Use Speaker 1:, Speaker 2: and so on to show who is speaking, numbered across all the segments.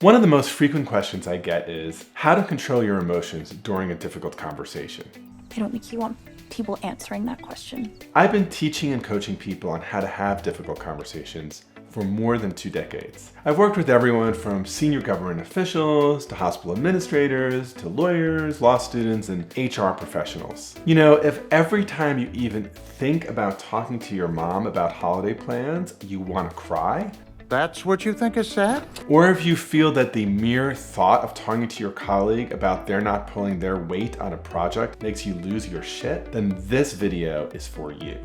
Speaker 1: One of the most frequent questions I get is how to control your emotions during a difficult conversation.
Speaker 2: I don't think you want people answering that question.
Speaker 1: I've been teaching and coaching people on how to have difficult conversations for more than 2 decades. I've worked with everyone from senior government officials to hospital administrators to lawyers, law students, and HR professionals. You know, if every time you even think about talking to your mom about holiday plans, you want to cry,
Speaker 3: That's what you think is sad?
Speaker 1: or if you feel that the mere thought of talking to your colleague about their not pulling their weight on a project makes you lose your shit, then this video is for you.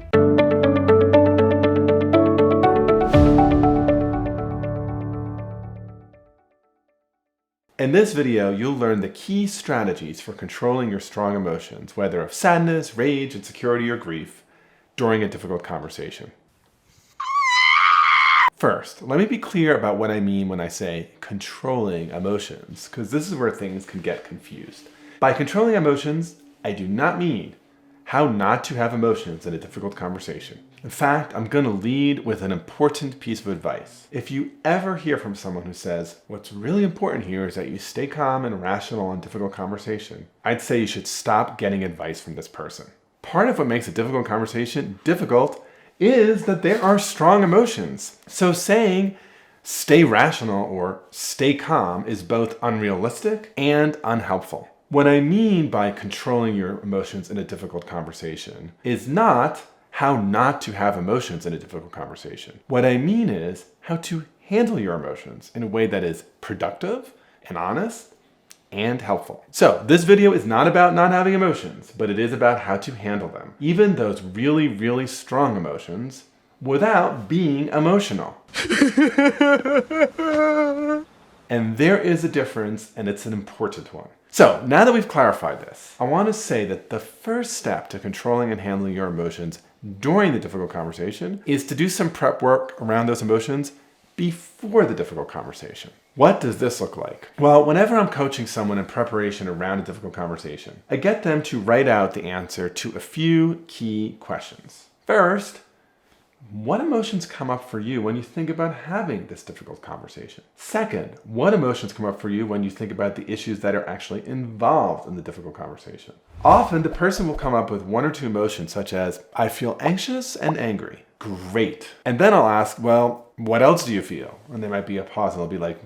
Speaker 1: In this video, you'll learn the key strategies for controlling your strong emotions, whether of sadness, rage, insecurity, or grief, during a difficult conversation. First, let me be clear about what I mean when I say controlling emotions, because this is where things can get confused. By controlling emotions, I do not mean how not to have emotions in a difficult conversation. In fact, I'm going to lead with an important piece of advice. If you ever hear from someone who says, what's really important here is that you stay calm and rational in difficult conversation, I'd say you should stop getting advice from this person. Part of what makes a difficult conversation difficult is that there are strong emotions. So saying stay rational or stay calm is both unrealistic and unhelpful. What I mean by controlling your emotions in a difficult conversation is not how not to have emotions in a difficult conversation. What I mean is how to handle your emotions in a way that is productive and honest and helpful. So this video is not about not having emotions, but it is about how to handle them, even those really, really strong emotions, without being emotional. And there is a difference, and it's an important one. So now that we've clarified this, I want to say that the first step to controlling and handling your emotions during the difficult conversation is to do some prep work around those emotions before the difficult conversation. What does this look like? Well, whenever I'm coaching someone in preparation around a difficult conversation, I get them to write out the answer to a few key questions. First, what emotions come up for you when you think about having this difficult conversation? Second, what emotions come up for you when you think about the issues that are actually involved in the difficult conversation? Often, the person will come up with 1 or 2 emotions such as, I feel anxious and angry. Great. And then I'll ask, well, what else do you feel? And there might be a pause and they'll be like,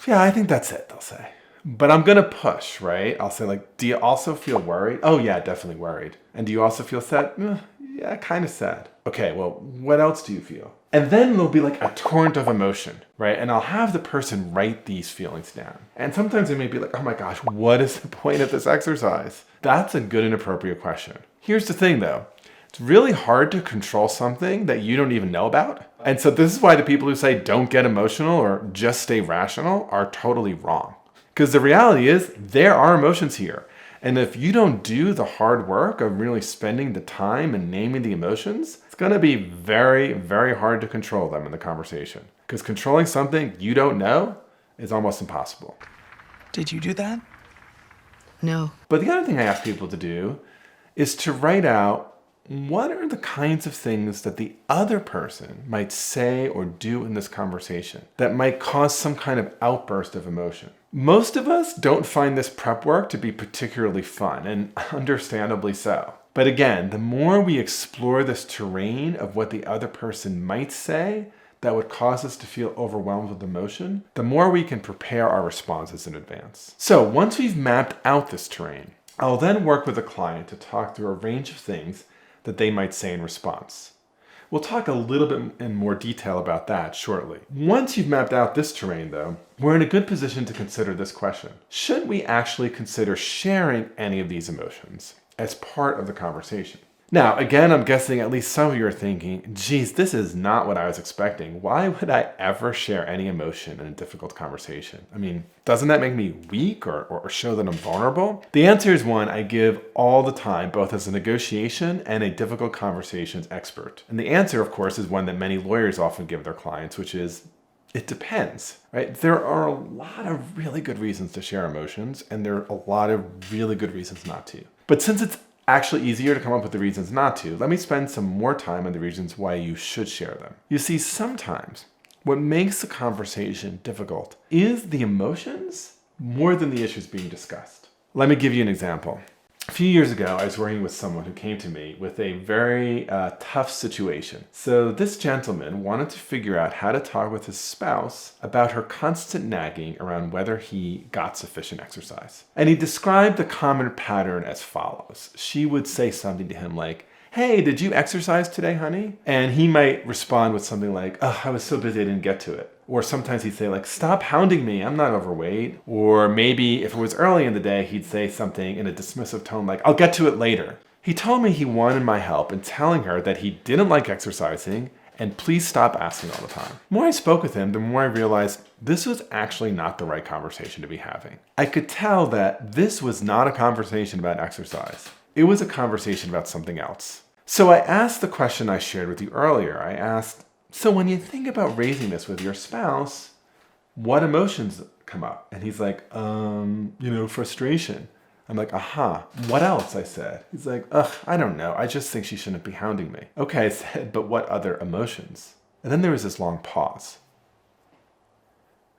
Speaker 1: yeah, I think that's it, they'll say. But I'm going to push, right? I'll say like, do you also feel worried? Oh yeah, definitely worried. And do you also feel sad? Yeah, kind of sad. Okay, well, what else do you feel? And then there'll be like a torrent of emotion, right? And I'll have the person write these feelings down. And sometimes they may be like, oh my gosh, what is the point of this exercise? That's a good and appropriate question. Here's the thing though. It's really hard to control something that you don't even know about. And so this is why the people who say don't get emotional or just stay rational are totally wrong. Because the reality is there are emotions here. And if you don't do the hard work of really spending the time and naming the emotions, it's going to be very, very hard to control them in the conversation. Because controlling something you don't know is almost impossible.
Speaker 4: Did you do that?
Speaker 5: No.
Speaker 1: But the other thing I ask people to do is to write out what are the kinds of things that the other person might say or do in this conversation that might cause some kind of outburst of emotion. Most of us don't find this prep work to be particularly fun, and understandably so. But again, the more we explore this terrain of what the other person might say that would cause us to feel overwhelmed with emotion, the more we can prepare our responses in advance. So once we've mapped out this terrain, I'll then work with a client to talk through a range of things that they might say in response. We'll talk a little bit in more detail about that shortly. Once you've mapped out this terrain though, we're in a good position to consider this question. Should we actually consider sharing any of these emotions as part of the conversation? Now, again, I'm guessing at least some of you are thinking, geez, this is not what I was expecting. Why would I ever share any emotion in a difficult conversation? I mean, doesn't that make me weak or show that I'm vulnerable? The answer is one I give all the time, both as a negotiation and a difficult conversations expert. And the answer, of course, is one that many lawyers often give their clients, which is, it depends, right? There are a lot of really good reasons to share emotions, and there are a lot of really good reasons not to. But since it's actually easier to come up with the reasons not to, let me spend some more time on the reasons why you should share them. You see, sometimes What makes the conversation difficult is the emotions more than the issues being discussed. Let me give you an example. A few years ago, I was working with someone who came to me with a very tough situation. So this gentleman wanted to figure out how to talk with his spouse about her constant nagging around whether he got sufficient exercise. And he described the common pattern as follows. She would say something to him like, "Hey, did you exercise today, honey?" And he might respond with something like, "Oh, I was so busy I didn't get to it." Or sometimes he'd say like, "Stop hounding me, I'm not overweight." Or maybe if it was early in the day, he'd say something in a dismissive tone like, "I'll get to it later." He told me he wanted my help in telling her that he didn't like exercising and please stop asking all the time. The more I spoke with him, the more I realized this was actually not the right conversation to be having. I could tell that this was not a conversation about exercise. It was a conversation about something else. So I asked the question I shared with you earlier. I asked, so when you think about raising this with your spouse, what emotions come up? And he's like, frustration. I'm like, aha. What else? I said. He's like, I don't know. I just think she shouldn't be hounding me. Okay, I said, but what other emotions? And then there was this long pause.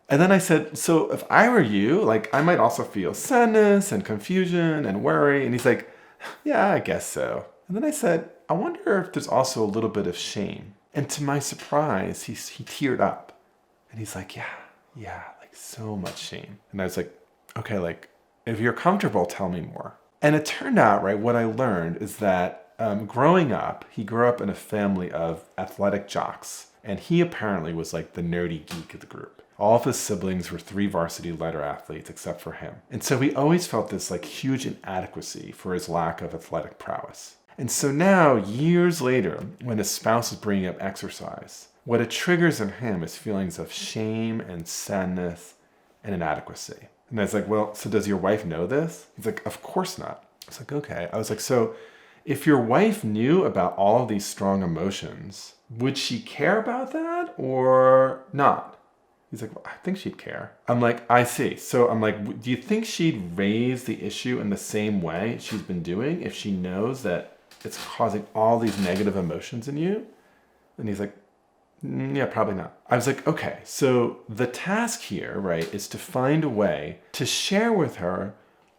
Speaker 1: And then I said, so if I were you, like I might also feel sadness and confusion and worry. And he's like, yeah, I guess so. And then I said, I wonder if there's also a little bit of shame. And to my surprise, he teared up. And he's like, yeah, like so much shame. And I was like, okay, like if you're comfortable, tell me more. And it turned out, right, what I learned is that growing up, he grew up in a family of athletic jocks. And he apparently was like the nerdy geek of the group. All of his siblings were 3 varsity letter athletes except for him. And so he always felt this like huge inadequacy for his lack of athletic prowess. And so now, years later, when his spouse is bringing up exercise, what it triggers in him is feelings of shame and sadness and inadequacy. And I was like, well, so does your wife know this? He's like, of course not. I was like, okay. I was like, so if your wife knew about all of these strong emotions, would she care about that or not? He's like, well, I think she'd care. I'm like, I see. So I'm like, do you think she'd raise the issue in the same way she's been doing if she knows that it's causing all these negative emotions in you? And he's like, yeah, probably not. I was like, okay, so the task here, right, is to find a way to share with her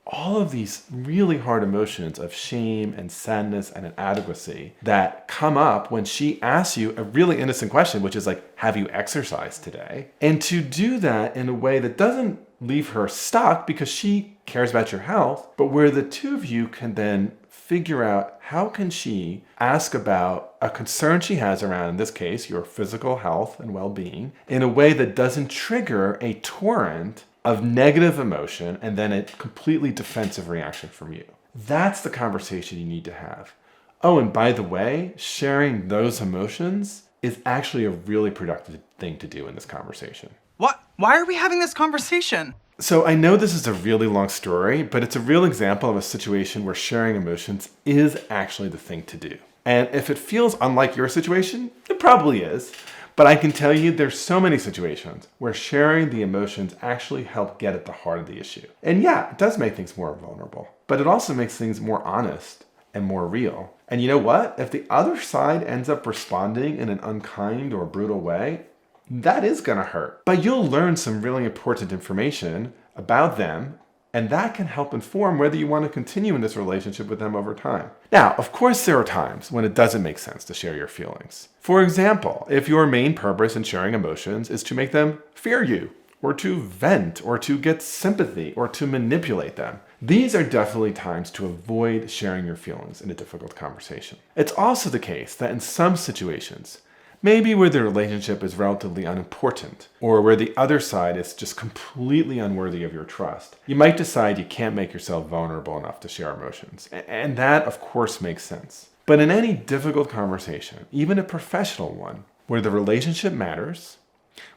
Speaker 1: all of these really hard emotions of shame and sadness and inadequacy that come up when she asks you a really innocent question, which is like, have you exercised today? And to do that in a way that doesn't leave her stuck because she cares about your health, but where the two of you can then figure out how can she ask about a concern she has around, in this case, your physical health and well-being, in a way that doesn't trigger a torrent of negative emotion and then a completely defensive reaction from you. That's the conversation you need to have. Oh, and by the way, sharing those emotions is actually a really productive thing to do in this conversation.
Speaker 4: What? Why are we having this conversation?
Speaker 1: So I know this is a really long story, but it's a real example of a situation where sharing emotions is actually the thing to do. And if it feels unlike your situation, it probably is. But I can tell you there's so many situations where sharing the emotions actually help get at the heart of the issue. And yeah, it does make things more vulnerable, but it also makes things more honest and more real. And you know what? If the other side ends up responding in an unkind or brutal way, that is gonna hurt. But you'll learn some really important information about them, and that can help inform whether you want to continue in this relationship with them over time. Now, of course, there are times when it doesn't make sense to share your feelings. For example, if your main purpose in sharing emotions is to make them fear you, or to vent, or to get sympathy, or to manipulate them, these are definitely times to avoid sharing your feelings in a difficult conversation. It's also the case that in some situations, maybe where the relationship is relatively unimportant, or where the other side is just completely unworthy of your trust, you might decide you can't make yourself vulnerable enough to share emotions. And that, of course, makes sense. But in any difficult conversation, even a professional one, where the relationship matters,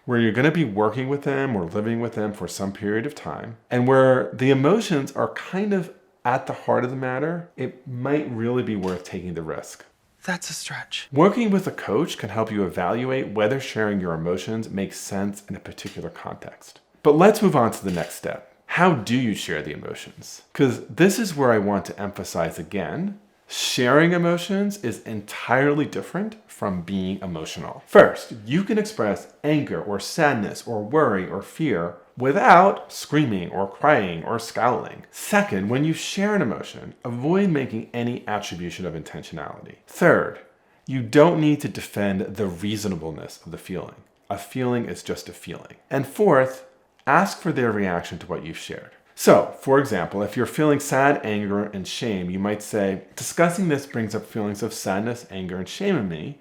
Speaker 1: where you're going to be working with them or living with them for some period of time, and where the emotions are kind of at the heart of the matter, it might really be worth taking the risk.
Speaker 4: That's a stretch.
Speaker 1: Working with a coach can help you evaluate whether sharing your emotions makes sense in a particular context. But let's move on to the next step. How do you share the emotions? Because this is where I want to emphasize again Sharing emotions is entirely different from being emotional. First, you can express anger or sadness or worry or fear without screaming or crying or scowling. Second, when you share an emotion, avoid making any attribution of intentionality. Third, you don't need to defend the reasonableness of the feeling. A feeling is just a feeling. And fourth, ask for their reaction to what you've shared. So, for example, if you're feeling sad, anger, and shame, you might say, discussing this brings up feelings of sadness, anger, and shame in me.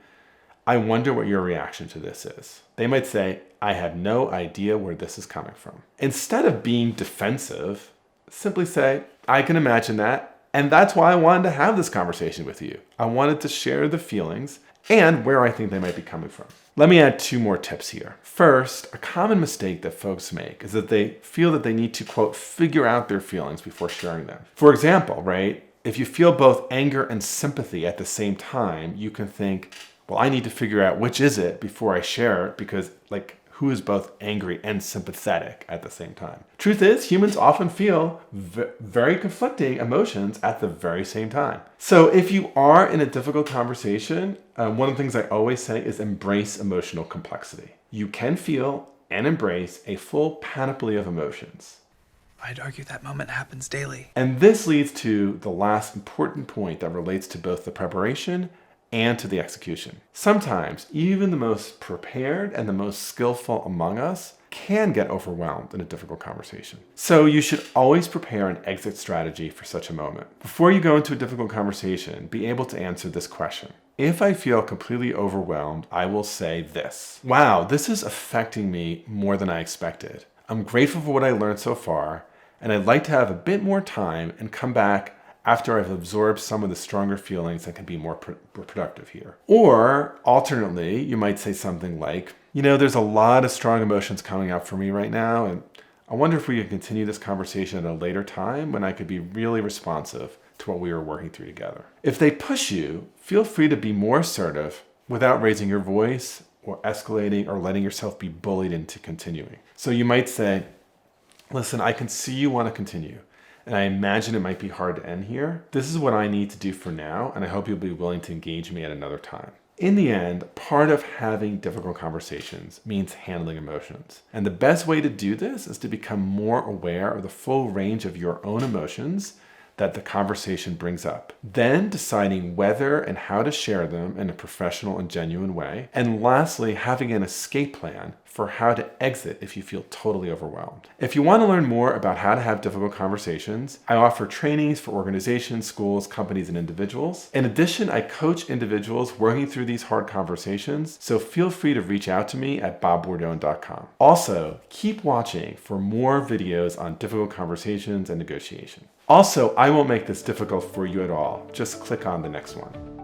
Speaker 1: I wonder what your reaction to this is. They might say, I have no idea where this is coming from. Instead of being defensive, simply say, I can imagine that, and that's why I wanted to have this conversation with you. I wanted to share the feelings and where I think they might be coming from. Let me add 2 more tips here. First, a common mistake that folks make is that they feel that they need to, quote, figure out their feelings before sharing them. For example, right, if you feel both anger and sympathy at the same time, you can think, well, I need to figure out which is it before I share it because, who is both angry and sympathetic at the same time? Truth is, humans often feel very conflicting emotions at the very same time. So if you are in a difficult conversation, one of the things I always say is embrace emotional complexity. You can feel and embrace a full panoply of emotions.
Speaker 4: I'd argue that moment happens daily.
Speaker 1: And this leads to the last important point that relates to both the preparation and to the execution. Sometimes, even the most prepared and the most skillful among us can get overwhelmed in a difficult conversation. So you should always prepare an exit strategy for such a moment. Before you go into a difficult conversation, be able to answer this question. If I feel completely overwhelmed, I will say this. Wow, this is affecting me more than I expected. I'm grateful for what I learned so far, and I'd like to have a bit more time and come back after I've absorbed some of the stronger feelings that can be more productive here. Or alternately, you might say something like, there's a lot of strong emotions coming up for me right now, and I wonder if we could continue this conversation at a later time when I could be really responsive to what we were working through together. If they push you, feel free to be more assertive without raising your voice or escalating or letting yourself be bullied into continuing. So you might say, listen, I can see you want to continue, and I imagine it might be hard to end here. This is what I need to do for now, and I hope you'll be willing to engage me at another time. In the end, part of having difficult conversations means handling emotions. And the best way to do this is to become more aware of the full range of your own emotions that the conversation brings up. Then deciding whether and how to share them in a professional and genuine way. And lastly, having an escape plan for how to exit if you feel totally overwhelmed. If you want to learn more about how to have difficult conversations, I offer trainings for organizations, schools, companies, and individuals. In addition, I coach individuals working through these hard conversations, so feel free to reach out to me at bobbordone.com. Also, keep watching for more videos on difficult conversations and negotiation. Also, I won't make this difficult for you at all. Just click on the next one.